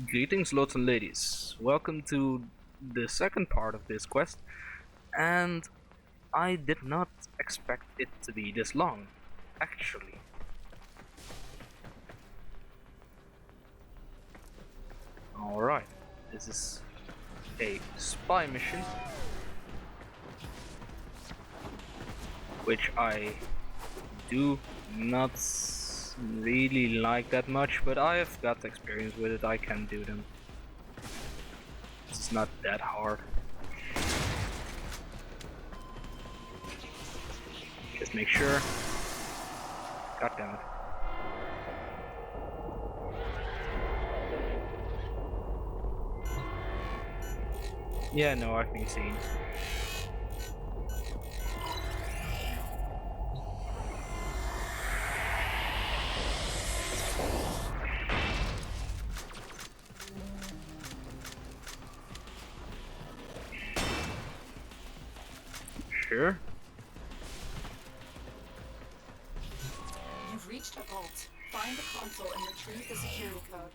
Greetings, lords and ladies. Welcome to the second part of this quest, and I did not expect it to be this long, actually. Alright, this is a spy mission, which I do not really like that much, but I have got experience with it. I can do them. It's not that hard. Just make sure. God damn it. Yeah, no, I've been seen. Sure. You've reached a vault. Find the console and retrieve the security code.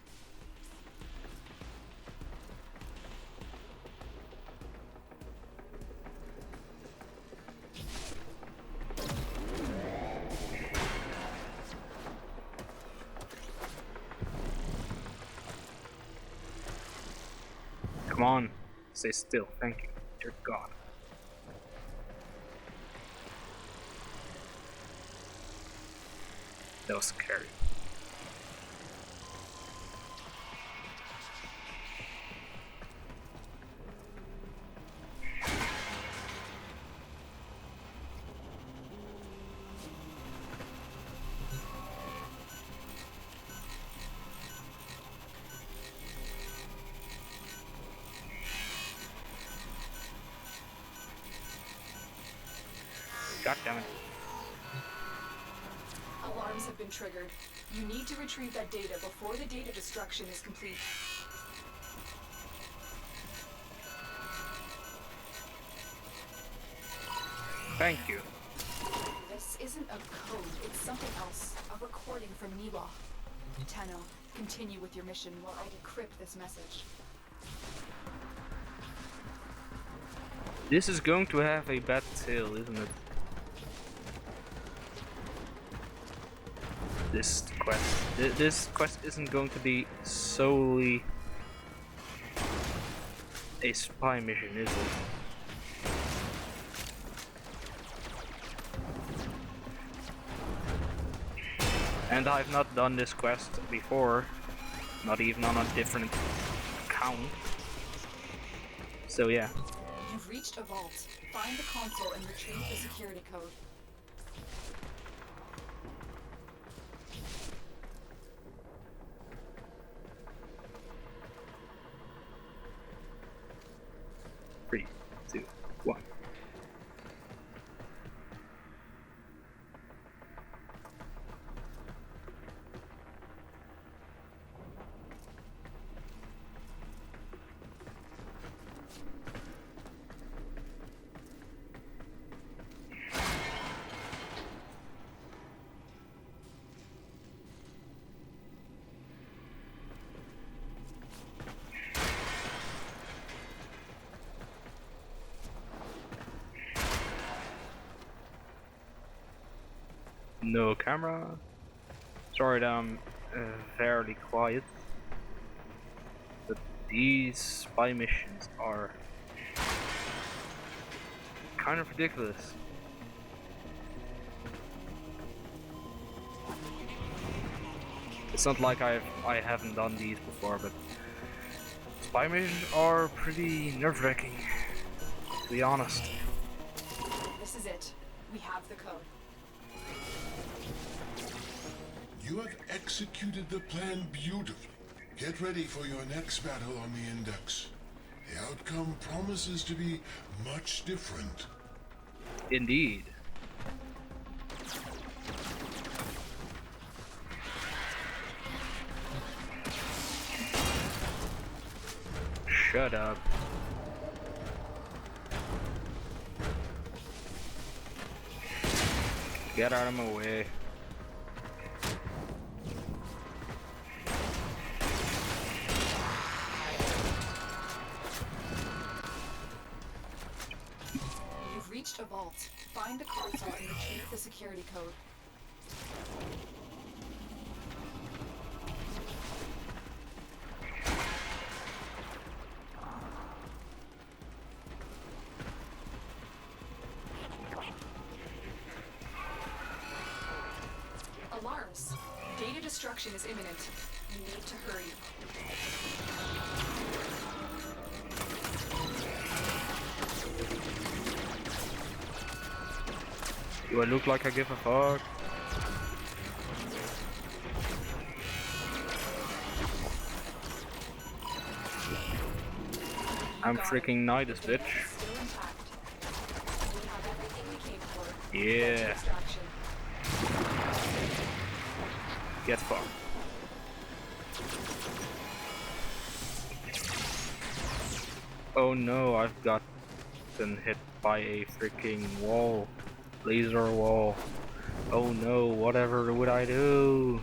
Come on. Stay still. Thank you. Dear God. That was scary. God damn it. Alarms have been triggered. You need to retrieve that data before the data destruction is complete. Thank you. This isn't a code, it's something else. A recording from Nila. Tenno, continue with your mission while I decrypt this message. This is going to have a bad tail, isn't it? This quest. This quest isn't going to be solely a spy mission, is it? And I've not done this quest before, not even on a different account. So yeah. You've reached a vault. Find the console and retrieve the security code. Three, two, one. No camera. Sorry that I'm fairly quiet, but these spy missions are kind of ridiculous. It's not like I haven't done these before, but spy missions are pretty nerve-wracking, to be honest. This is it. We have the code. You have executed the plan beautifully. Get ready for your next battle on the Index. The outcome promises to be much different. Indeed. Shut up. Get out of my way. vault. Find the console and retrieve the security code. Alarms. Data destruction is imminent. You need to hurry. Do I look like I give a fuck? I'm freaking Nidus, bitch. Still intact. We have everything we came for. Yeah. Extraction. Get fucked. Oh no, I've gotten hit by a freaking wall. Laser wall. Oh no, whatever would I do?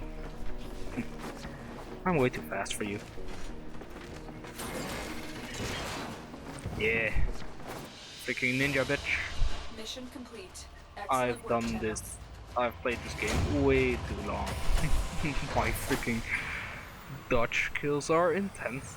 I'm way too fast for you. Yeah. Freaking ninja bitch. Mission complete. I've Excellent work, done Tenno. this. I've played this game way too long. My freaking dodge kills are intense.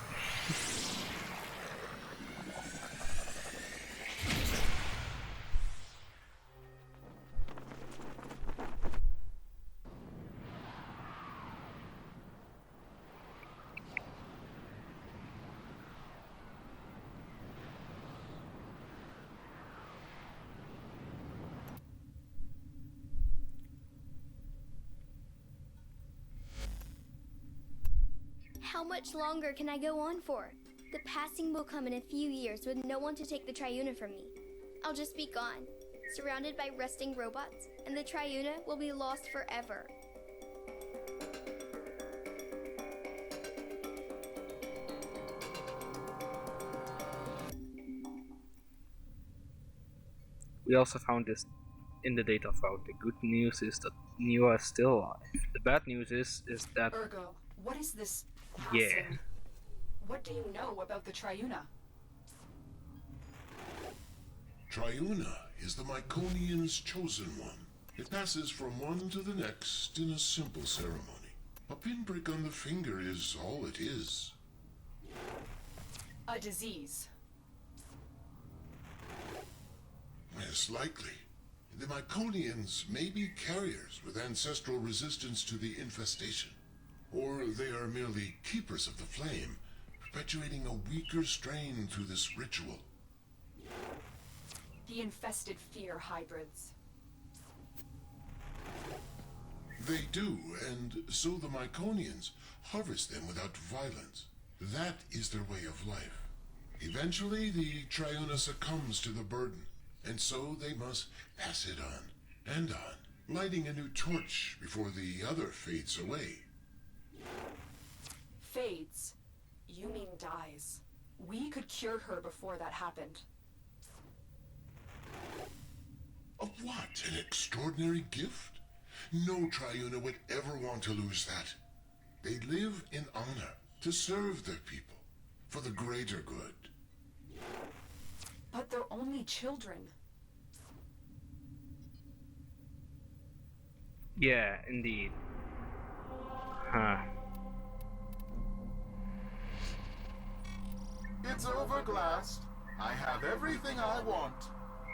How much longer can I go on for? The passing will come in a few years with no one to take the Triuna from me. I'll just be gone, surrounded by resting robots, and the Triuna will be lost forever. We also found this in the data file. The good news is that Neo is still alive. The bad news is that Ergo, what is this passing? yeah. What do you know about the Triuna? Triuna is the Myconian's chosen one. It passes from one to the next in a simple ceremony. A pinprick on the finger is all it is. A disease. Yes, likely. The Myconians may be carriers with ancestral resistance to the infestation. Or they are merely keepers of the flame, perpetuating a weaker strain through this ritual. The infested fear hybrids. They do, and so the Myconians harvest them without violence. That is their way of life. Eventually, the Triuna succumbs to the burden, and so they must pass it on, and on, lighting a new torch before the other fades away. Fades. You mean dies. We could cure her before that happened. Of what? An extraordinary gift? No Triuna would ever want to lose that. They live in honor, to serve their people, for the greater good. But they're only children. Yeah, indeed. Huh. It's over, Glast. I have everything I want.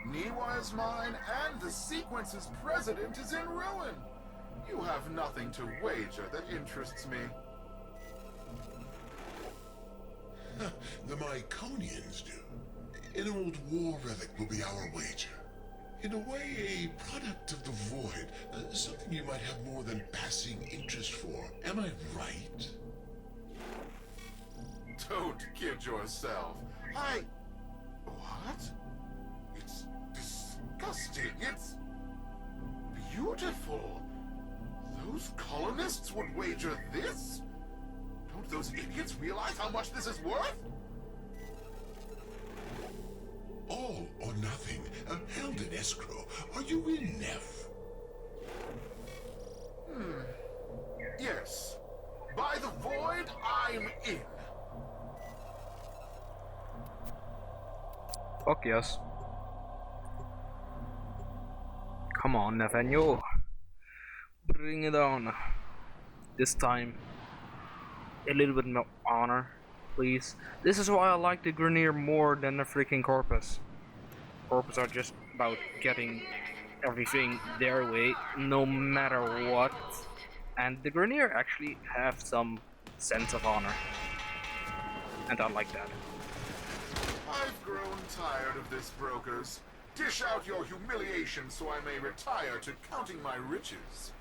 Niwa is mine, and the Sequence's president is in ruin. You have nothing to wager that interests me. The Myconians do. An old war relic will be our wager. In a way, a product of the void. Something you might have more than passing interest for. Am I right? Don't kid yourself. What? It's disgusting. It's beautiful. Those colonists would wager this? Don't those idiots realize how much this is worth? All or nothing. Held in escrow. Are you in, Neff? Yes. By the void, I'm in. Fuck yes. Come on, Nathaniel. Bring it on. This time, a little bit more honor, please. This is why I like the Grenier more than the freaking Corpus. Corpus are just about getting everything their way, no matter what. And the Grenier actually have some sense of honor. And I like that. I've grown tired of this, brokers. Dish out your humiliation so I may retire to counting my riches.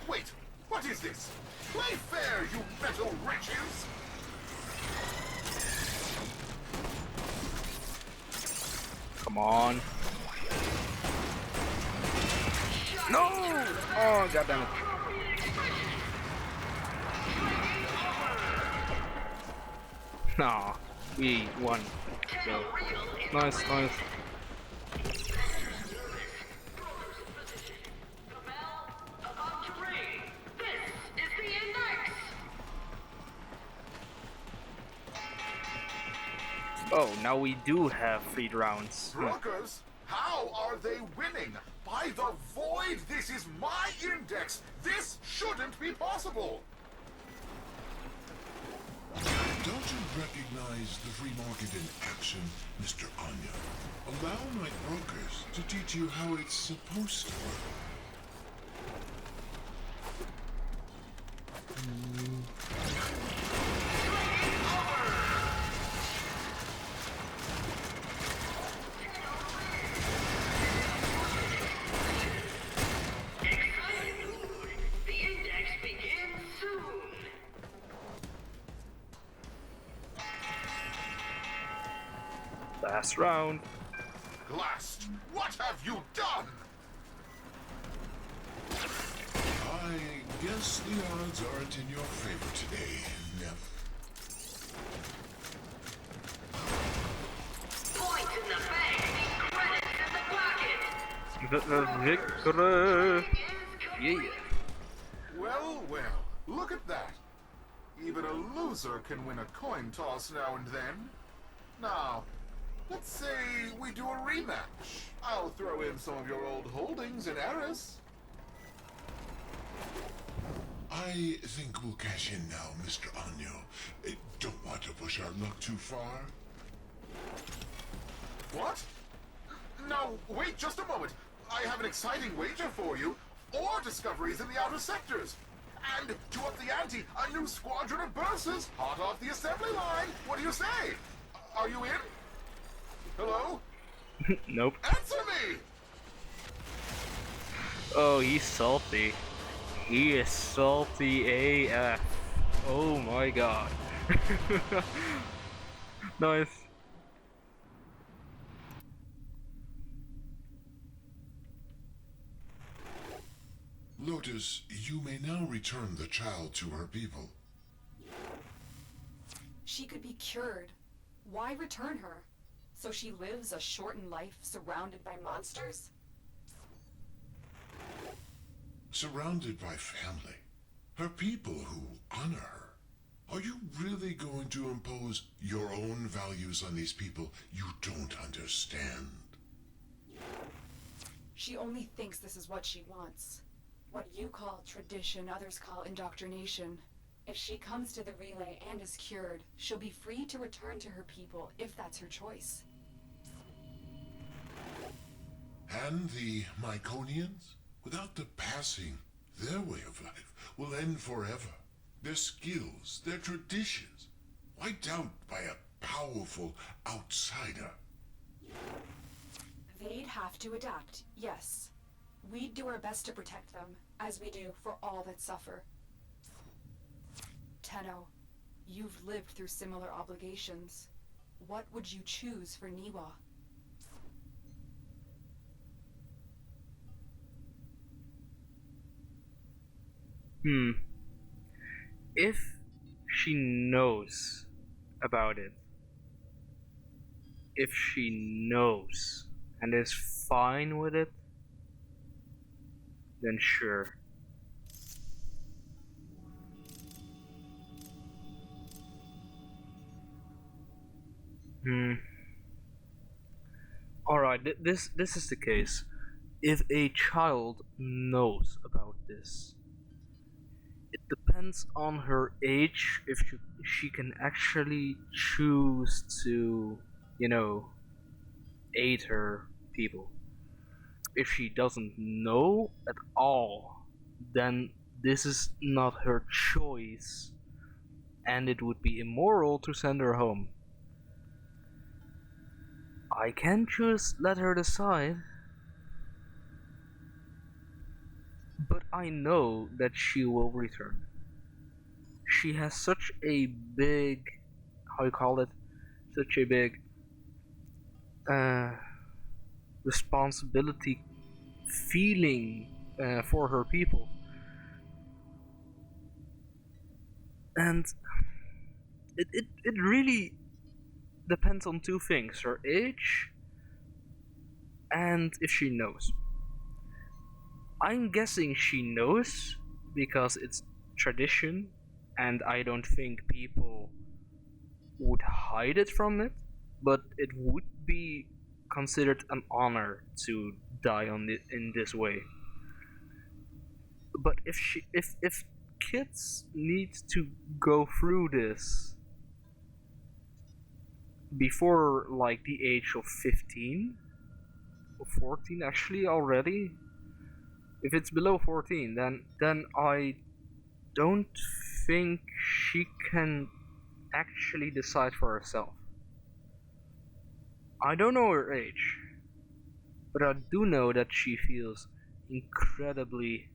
Wait, what is this? Play fair, you metal riches! Come on. No! Oh, goddammit. Nah, we won. Go. Nice, nice. Oh, now we do have 3 rounds. Brokers, how are they winning? By the void, this is my index! This shouldn't be possible! Don't you recognize the free market in action, Mr. Anya? Allow my brokers to teach you how it's supposed to work. Last round. Glast, what have you done? I guess the odds aren't in your favor today, Nev. Points in the bank, credits in the pocket. Victory! Yeah. Well, well, look at that. Even a loser can win a coin toss now and then. Now, let's say we do a rematch. I'll throw in some of your old holdings in Eris. I think we'll cash in now, Mr. Anyo. Don't want to push our luck too far. What? No, wait just a moment. I have an exciting wager for you. Ore discoveries in the outer sectors. And to up the ante, a new squadron of bursars hot off the assembly line. What do you say? Are you in? Hello? Nope. Answer me! Oh, he's salty. He is salty AF. Oh my god. Nice. Lotus, you may now return the child to her people. She could be cured. Why return her? So she lives a shortened life surrounded by monsters? Surrounded by family. Her people who honor her. Are you really going to impose your own values on these people you don't understand? She only thinks this is what she wants. What you call tradition, others call indoctrination. If she comes to the relay and is cured, she'll be free to return to her people if that's her choice. And the Myconians? Without the passing, their way of life will end forever. Their skills, their traditions, wiped out by a powerful outsider. They'd have to adapt, yes. We'd do our best to protect them, as we do for all that suffer. Tenno, you've lived through similar obligations. What would you choose for Niwa? If she knows about it, if she knows and is fine with it, then sure. Hmm. Alright, this is the case. If a child knows about this, it depends on her age if she can actually choose to, you know, aid her people. If she doesn't know at all, then this is not her choice, and it would be immoral to send her home. I can choose let her decide, but I know that she will return. She has such a big, how you call it, such a big uh, responsibility feeling for her people, and it really depends on two things: her age and if she knows. I'm guessing she knows because it's tradition, and I don't think people would hide it from it, but it would be considered an honor to die in this way. But if kids need to go through this before like the age of 15 or 14 actually already, if it's below 14, then I don't think she can actually decide for herself. I don't know her age, but I do know that she feels incredibly.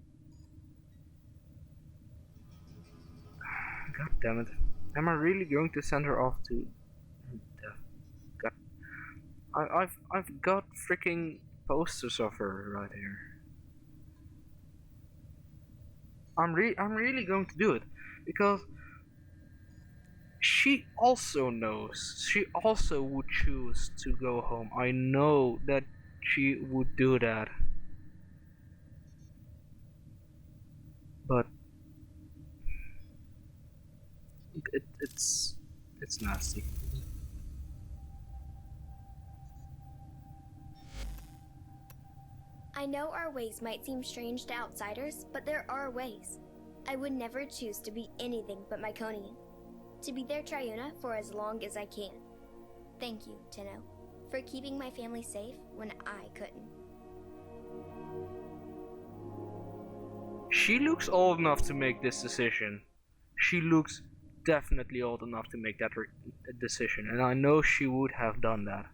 God damn it. Am I really going to send her off to death? God. I've got freaking posters of her right here. I'm really going to do it because she also knows. She also would choose to go home. I know that she would do that. But it's nasty. I know our ways might seem strange to outsiders, but there are ways. I would never choose to be anything but Myconian. To be their Triuna for as long as I can. Thank you, Tenno, for keeping my family safe when I couldn't. She looks old enough to make this decision. She looks definitely old enough to make that decision, and I know she would have done that.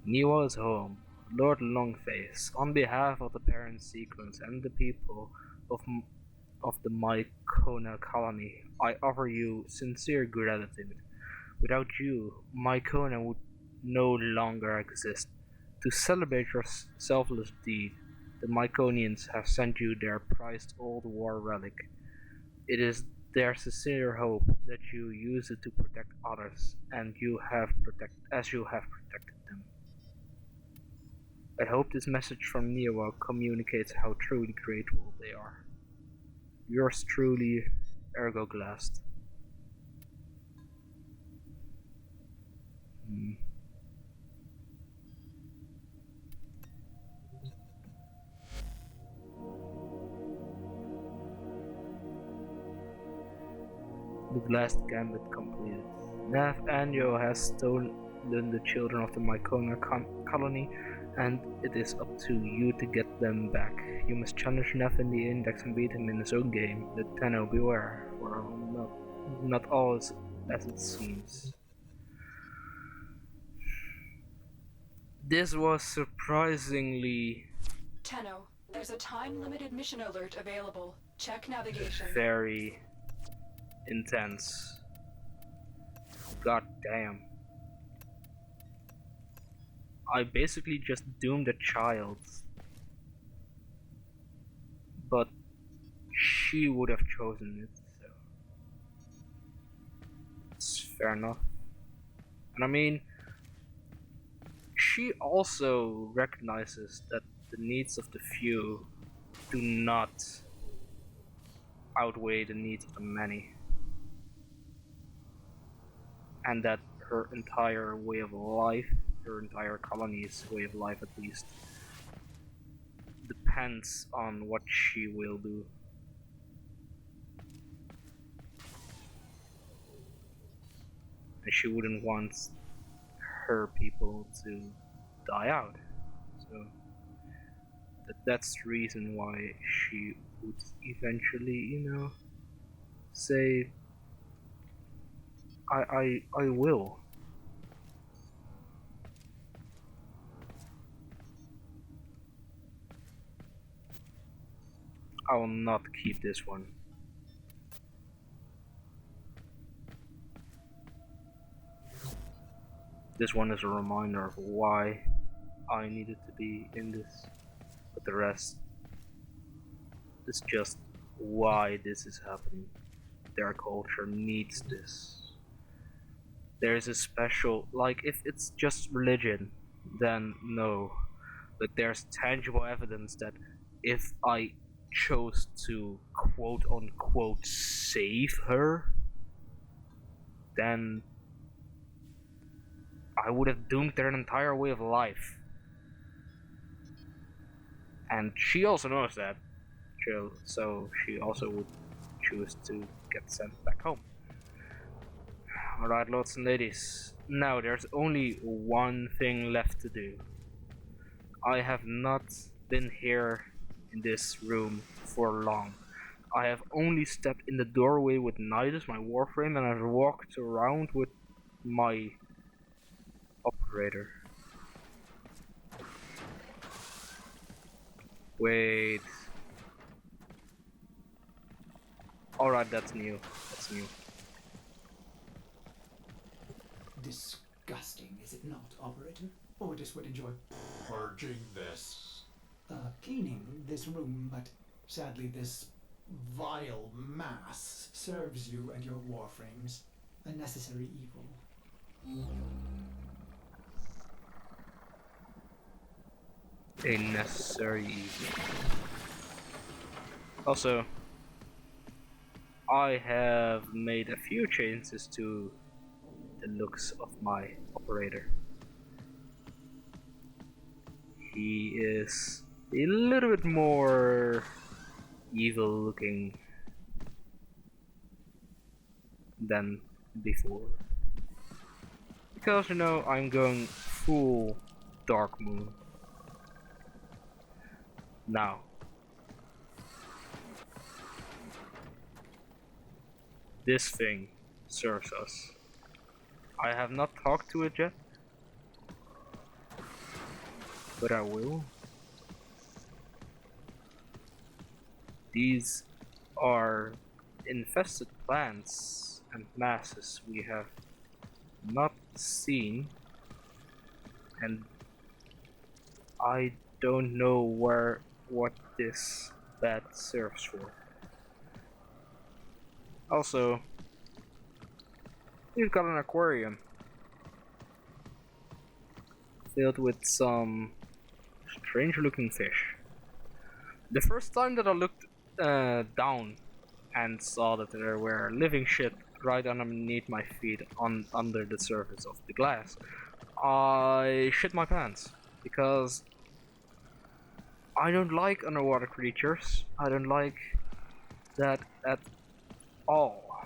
Niwa is home. Lord Longface, on behalf of the parent sequence and the people of of the Mycona colony, I offer you sincere gratitude. Without you, Mycona would no longer exist. To celebrate your selfless deed, the Myconians have sent you their prized old war relic. It is their sincere hope that you use it to protect others, and as you have protected them. I hope this message from Niwa communicates how truly grateful they are. Yours truly, Ergo Glast. Hmm. The Glast Gambit completed. Nav Anjo has stolen the children of the Mycona colony, and it is up to you to get them back. You must challenge Nav in the index and beat him in his own game. Let Tenno beware, for not all is as it seems. This was surprisingly Tenno, there's a time-limited mission alert available. Check navigation. very intense. God damn. I basically just doomed a child. But she would have chosen it, so it's fair enough. And I mean, she also recognizes that the needs of the few do not outweigh the needs of the many. and that her entire way of life, her entire colony's way of life at least, depends on what she will do. And she wouldn't want her people to die out. So that's the reason why she would eventually, say, I will. I will not keep this one. This one is a reminder of why I needed to be in this, but the rest is just why this is happening. Their culture needs this. There's a special, like, if it's just religion, then no. But there's tangible evidence that if I chose to quote unquote save her, then I would have doomed their entire way of life. And she also knows that, so she also would choose to get sent back home. Alright, lords and ladies, now there's only one thing left to do. I have not been here in this room for long. I have only stepped in the doorway with Nidus, my Warframe, and I've walked around with my operator. Wait. Alright, that's new. That's new. Disgusting, is it not, Operator? Otis would enjoy Purging this. cleaning this room, but sadly this vile mass serves you and your warframes. A necessary evil. A necessary evil. Also, I have made a few changes to the looks of my operator. He is a little bit more evil looking than before. Because, I'm going full Dark Moon. Now, this thing serves us. I have not talked to it yet, but I will. These are infested plants and masses we have not seen, and I don't know what this bat serves for. Also, we've got an aquarium filled with some strange looking fish. The first time that I looked down and saw that there were living shit right underneath my feet under the surface of the glass, I shit my pants, because I don't like underwater creatures. I don't like that at all.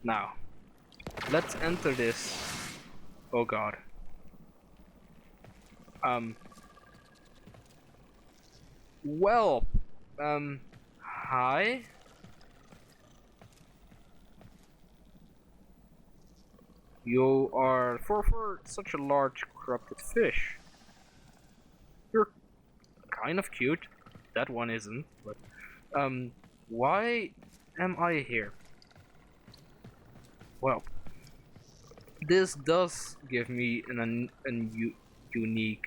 Now, let's enter this. Oh god. Well, hi. You are for such a large corrupted fish. You're kind of cute. That one isn't, but why am I here? Well, this does give me unique,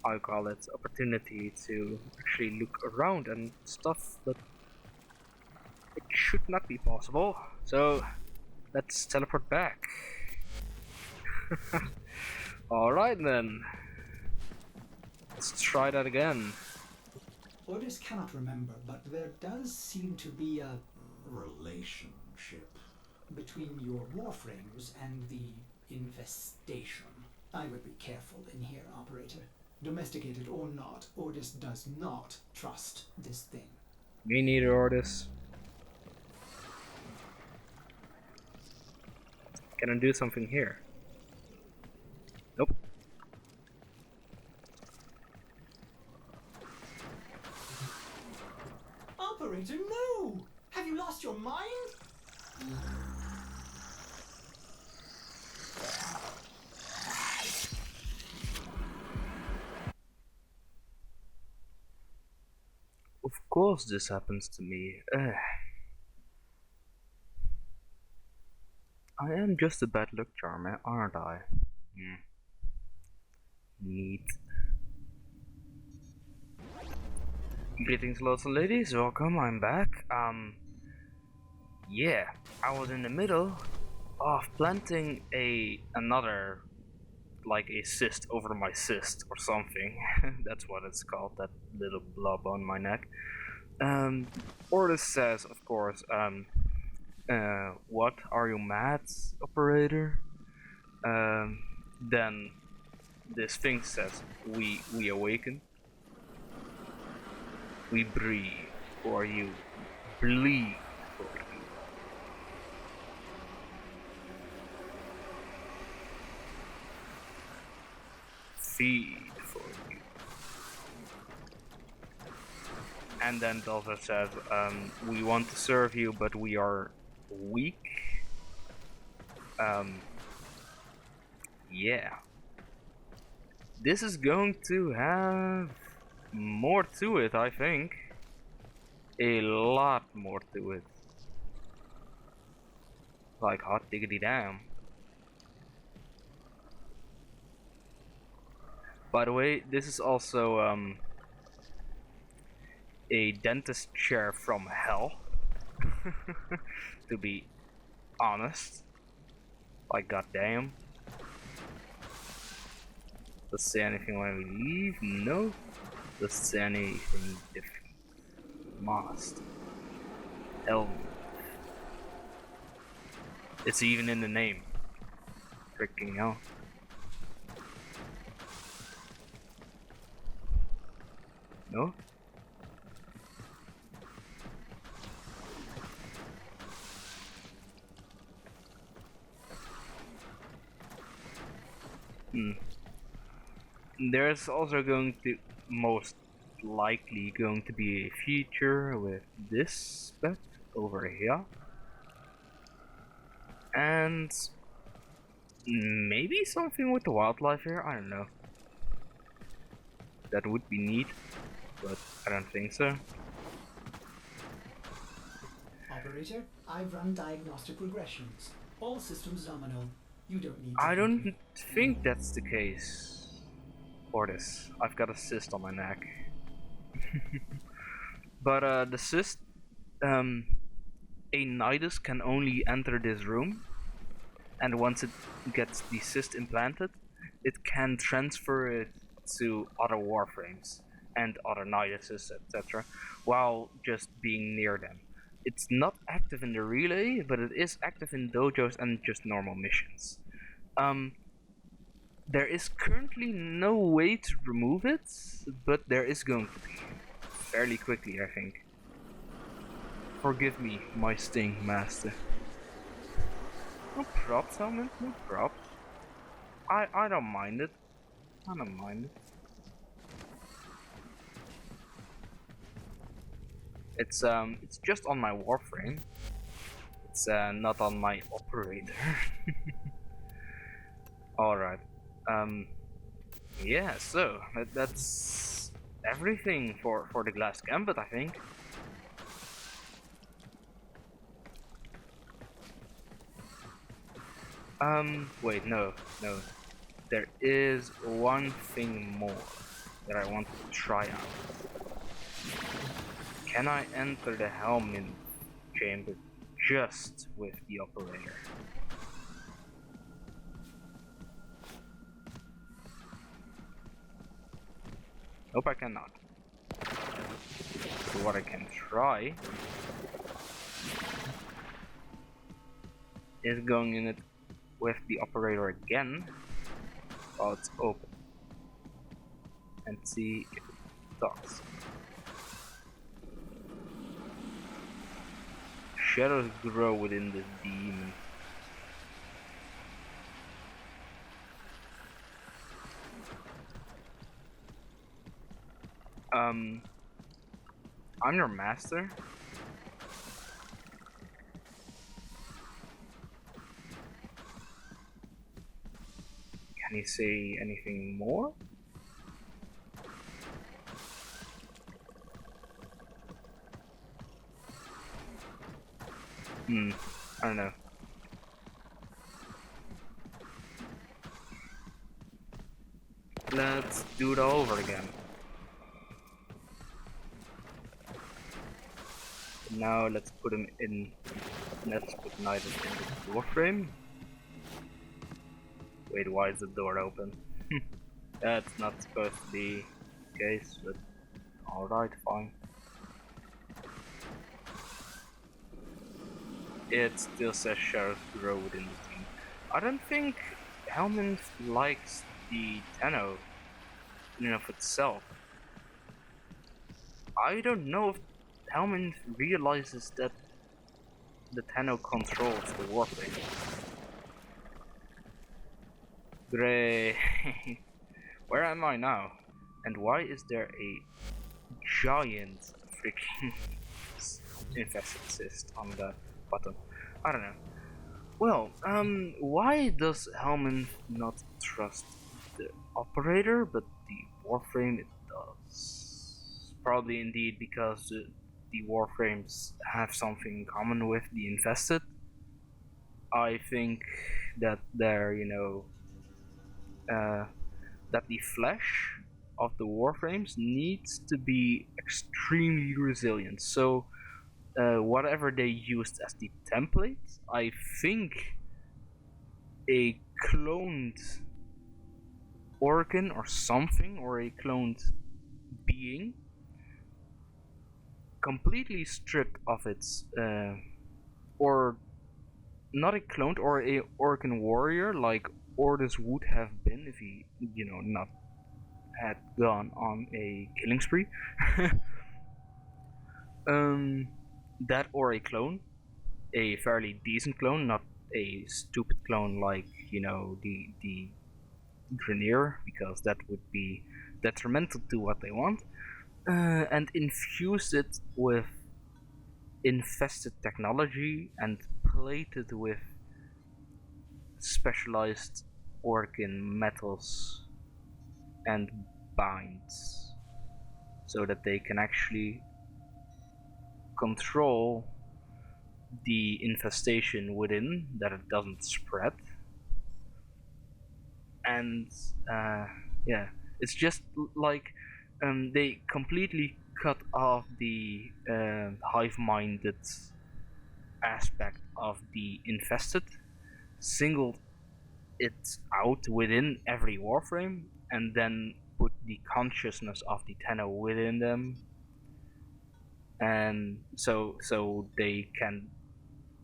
I call it, opportunity to actually look around and stuff that it should not be possible. So let's teleport back. Alright then. Let's try that again. Ordis cannot remember, but there does seem to be a relationship between your warframes and the infestation. I would be careful in here, Operator. Domesticated or not, Ordis does not trust this thing. Me neither, Ordis. Can I do something here? Nope. Operator, no! Have you lost your mind? Of course this happens to me. I am just a bad luck charm, aren't I? Neat. Greetings, lords and ladies, welcome, I'm back. Yeah, I was in the middle of planting another, like a cyst over my cyst or something. That's what it's called, that little blob on my neck. Ordis says, of course, what, are you mad, operator? Then this thing says, we awaken. We breathe for you, bleed for you. Feed for you. And then it also says, we want to serve you, but we are weak. Yeah. This is going to have more to it, I think. A lot more to it. Like hot diggity damn. By the way, this is also a dentist chair from hell. To be honest. Like goddamn. Does it say anything when we leave? No. Does it say anything different? Mast. Helm. It's even in the name. Freaking hell. No? There's also going to, most likely going to be a feature with this spec over here. And maybe something with the wildlife here, I don't know. That would be neat, but I don't think so. Operator, I've run diagnostic regressions. All systems nominal. You don't need to I don't think that's the case. Ordis, I've got a cyst on my neck. But the cyst, a nidus can only enter this room, and once it gets the cyst implanted, it can transfer it to other warframes and other niduses, etc., while just being near them. It's not active in the relay, but it is active in dojos and just normal missions. There is currently no way to remove it, but there is going to be. Fairly quickly, I think. Forgive me, my sting master. No props, helmet, no props. I don't mind it. I don't mind it. It's just on my warframe. It's not on my operator. Alright. Yeah, so that's everything for the Glast Gambit, I think. Wait, no. There is one thing more that I want to try out. Can I enter the helmet chamber just with the operator? Nope, I cannot. what I can try is going in it with the operator again while it's open and see if it talks. Shadows grow within this demon. I'm your master. Can you say anything more? I don't know. Let's do it all over again. Now let's put him in. Let's put Nidus in the Warframe. Wait, why is the door open? That's not supposed to be the case, but alright, fine. It still says shadows grow within the team. I don't think Helmand likes the Tenno in and of itself. I don't know if Helmand realizes that the Tenno controls the Warframe. Great. Where am I now? And why is there a giant freaking infested cyst on the bottom? I don't know. Well, why does Helmand not trust the operator, but the Warframe it does? Probably indeed because the Warframes have something in common with the infested. I think that they're, that the flesh of the Warframes needs to be extremely resilient. So whatever they used as the template, I think a cloned organ or something, or a cloned being, completely stripped of its, or not a cloned, or a organ warrior like Ordus would have been if he, not had gone on a killing spree. That or a clone, a fairly decent clone, not a stupid clone like, the Grenier, because that would be detrimental to what they want, and infuse it with infested technology and plate it with specialized organ metals and binds so that they can actually control the infestation within, that it doesn't spread. And yeah, it's just like they completely cut off the hive-minded aspect of the infested, singled it out within every Warframe, and then put the consciousness of the Tenno within them, and so they can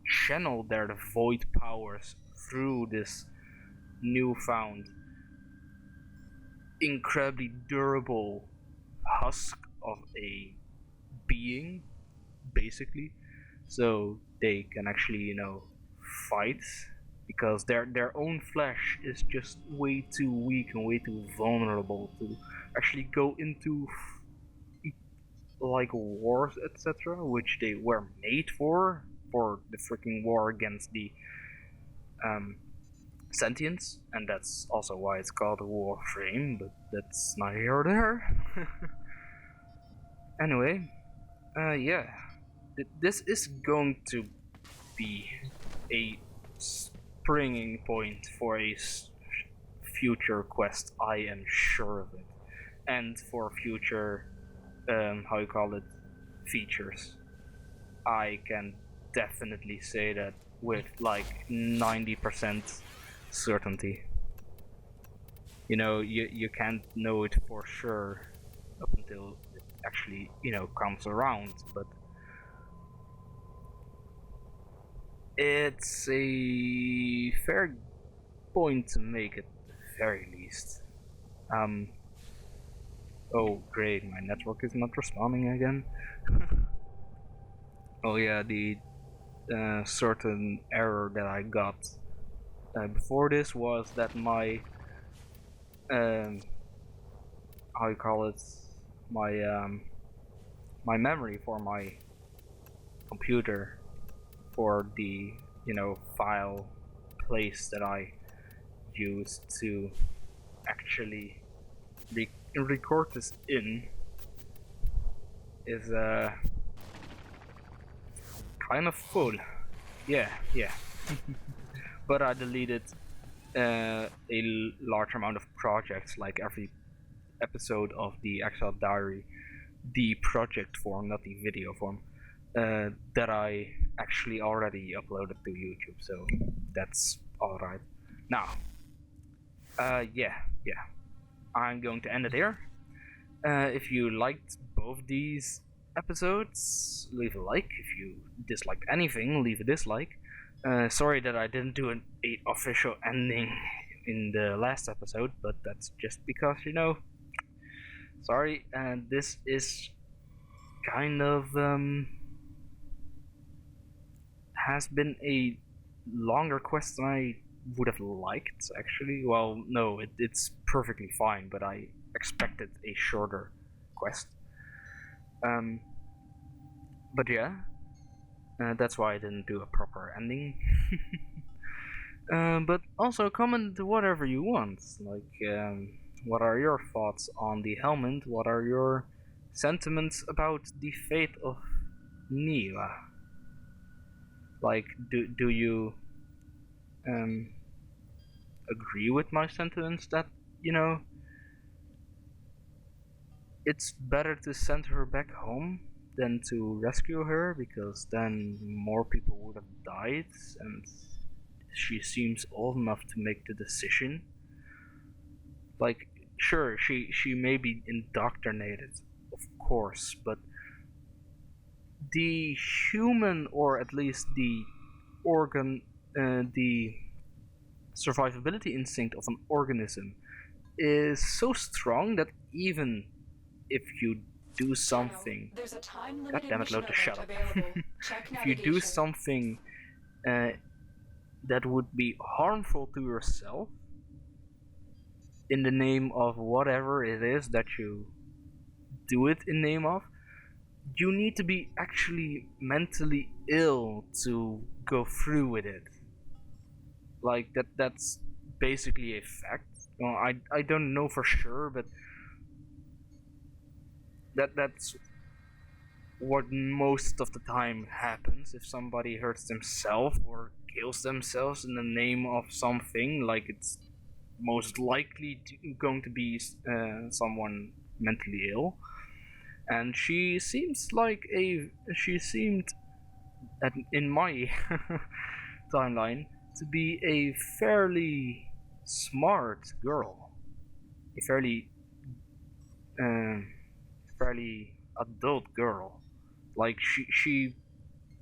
channel their void powers through this newfound incredibly durable husk of a being, basically, so they can actually, fight, because their own flesh is just way too weak and way too vulnerable to actually go into like wars, etc., which they were made for the freaking war against the sentience, and that's also why it's called a Warframe, but that's neither here or there. Anyway, yeah, this is going to be a springing point for a future quest, I am sure of it, and for future, features. I can definitely say that with like 90% certainty. You can't know it for sure up until it actually, comes around, but it's a fair point to make at the very least. Oh great, my network is not responding again. Oh yeah, the certain error that I got before this was that my how you call it, my memory for my computer for the file place that I used to actually record this in is kind of full. Yeah. But I deleted a large amount of projects, like every episode of the Exile Diary, the project form, not the video form, that I actually already uploaded to YouTube, so that's alright. Now, yeah, I'm going to end it here. If you liked both these episodes, leave a like. If you disliked anything, leave a dislike. Sorry that I didn't do an official ending in the last episode, but that's just because, sorry, and this is kind of, has been a longer quest than I would have liked, actually. Well, no, it's perfectly fine, but I expected a shorter quest. But yeah, that's why I didn't do a proper ending. But also comment whatever you want, like, what are your thoughts on the helmet? What are your sentiments about the fate of Neela? Like, do you agree with my sentiments that, it's better to send her back home than to rescue her, because then more people would have died, and she seems old enough to make the decision. Like, sure, she may be indoctrinated, of course, but the human, or at least the the survivability instinct of an organism is so strong that even if you do something, There's a god time-limited damn it, mission Lotus, shut alert up. available. Check If you do navigation. something that would be harmful to yourself in the name of whatever it is that you do it in name of, you need to be actually mentally ill to go through with it. Like, that's basically a fact. Well, I don't know for sure, but that's what most of the time happens. If somebody hurts themselves or kills themselves in the name of something, like, it's most likely going to be someone mentally ill. And she seemed, in my timeline, to be a fairly smart girl, a uh, fairly adult girl. Like, she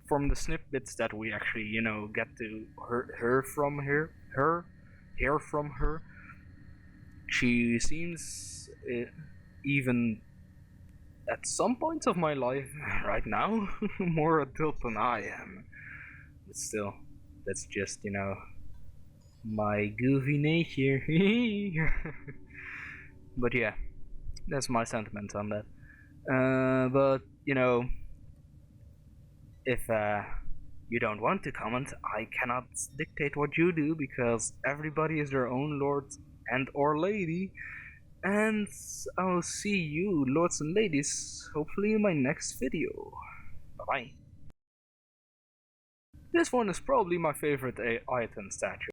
from the snippets that we actually get to hear from her, she seems, even at some points of my life right now, more adult than I am. But still, that's just, my goofy nature. But yeah, that's my sentiment on that. But, if you don't want to comment, I cannot dictate what you do, because everybody is their own lord and or lady. And I'll see you, lords and ladies, hopefully in my next video. Bye bye. This one is probably my favorite item statue.